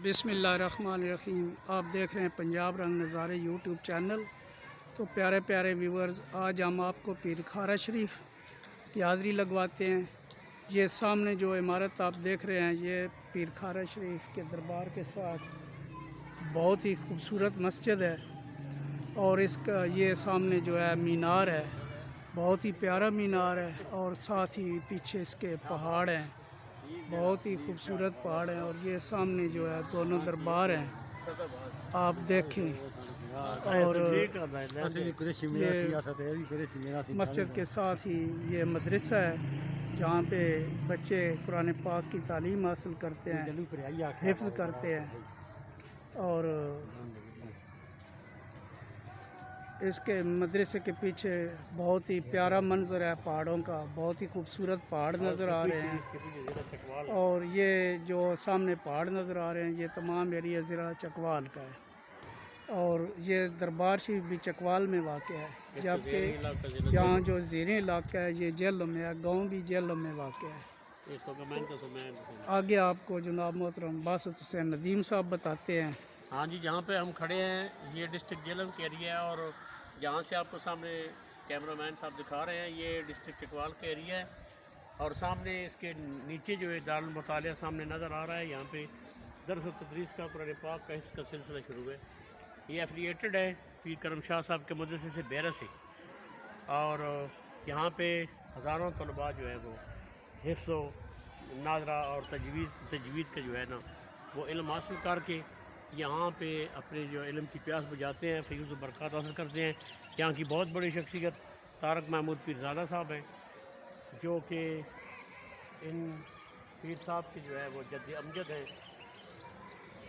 بسم اللہ الرحمن الرحیم۔ آپ دیکھ رہے ہیں پنجاب رنگ نظارے یوٹیوب چینل۔ تو پیارے پیارے ویورز، آج ہم آپ کو پیر کھارا شریف کی حاضری لگواتے ہیں۔ یہ سامنے جو عمارت آپ دیکھ رہے ہیں، یہ پیر کھارا شریف کے دربار کے ساتھ بہت ہی خوبصورت مسجد ہے، اور اس کا یہ سامنے جو ہے مینار ہے، بہت ہی پیارا مینار ہے، اور ساتھ ہی پیچھے اس کے پہاڑ ہیں، بہت ہی خوبصورت پہاڑ ہیں، اور یہ سامنے جو ہے دونوں دربار ہیں، آپ دیکھیں۔ اور یہ مسجد کے ساتھ ہی یہ مدرسہ ہے، جہاں پہ بچے قرآن پاک کی تعلیم حاصل کرتے ہیں، حفظ کرتے ہیں۔ اور اس کے مدرسے کے پیچھے بہت ہی پیارا منظر ہے پہاڑوں کا، بہت ہی خوبصورت پہاڑ نظر آ رہے ہیں، اور یہ جو سامنے پہاڑ نظر آ رہے ہیں، یہ تمام ایریا ضلع چکوال کا ہے، اور یہ دربار شریف بھی چکوال میں واقع ہے، جبکہ یہاں جو زیریں علاقہ ہے یہ جہلم میں ہے، گاؤں بھی جہلم میں واقع ہے۔ آگے آپ کو جناب محترم باسط حسین ندیم صاحب بتاتے ہیں۔ ہاں جی، جہاں پہ ہم کھڑے ہیں یہ ڈسٹرکٹ جہلم کا ایریا ہے، اور جہاں سے آپ کو سامنے کیمرہ مین صاحب دکھا رہے ہیں یہ ڈسٹرکٹ چکوال کا ایریا ہے، اور سامنے اس کے نیچے جو ہے دارالمطالعہ سامنے نظر آ رہا ہے۔ یہاں پہ درس و تدریس کا قرآن پاک کا حفظ کا سلسلہ شروع ہے۔ یہ ایفیلیٹڈ ہے پیر کرم شاہ صاحب کے مدرسے سے بیرہ سے، اور یہاں پہ ہزاروں طلباء جو ہے وہ حفظ و ناظرہ اور تجوید کا جو ہے نا وہ علم حاصل کر کے یہاں پہ اپنے جو علم کی پیاس بجاتے ہیں، فیض و برکات حاصل کرتے ہیں۔ یہاں کی بہت بڑی شخصیت طارق محمود پیرزادہ صاحب ہیں، جو کہ ان پیر صاحب کے جو ہے وہ جد امجد ہیں۔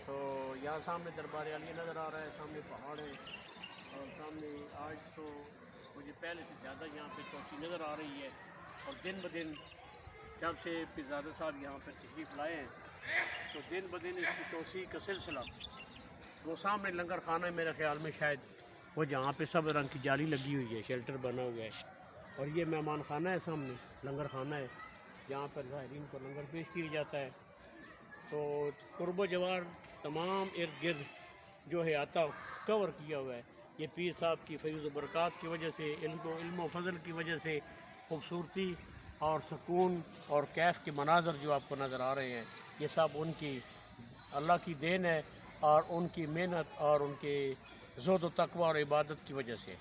تو یہاں سامنے دربار عالیہ نظر آ رہا ہے، سامنے پہاڑ ہے، اور سامنے آج تو مجھے پہلے سے زیادہ یہاں پہ توسیع نظر آ رہی ہے، اور دن بدن جب سے پیرزادہ صاحب یہاں پہ تشریف لائے ہیں تو دن بدن اس کی توسیع کا سلسلہ، وہ سامنے لنگر خانہ ہے میرے خیال میں، شاید وہ جہاں پہ سب رنگ کی جالی لگی ہوئی ہے، شیلٹر بنا ہوا ہے، اور یہ مہمان خانہ ہے، سامنے لنگر خانہ ہے جہاں پر زائرین کو لنگر پیش کیا جاتا ہے۔ تو قرب و جوار تمام ارد گرد جو ہے آتا کور کیا ہوا ہے، یہ پیر صاحب کی فیض و برکات کی وجہ سے، علم و فضل کی وجہ سے خوبصورتی اور سکون اور کیف کے مناظر جو آپ کو نظر آ رہے ہیں، یہ سب ان کی اللہ کی دین ہے، اور ان کی محنت اور ان کے زہد و تقوی اور عبادت کی وجہ سے۔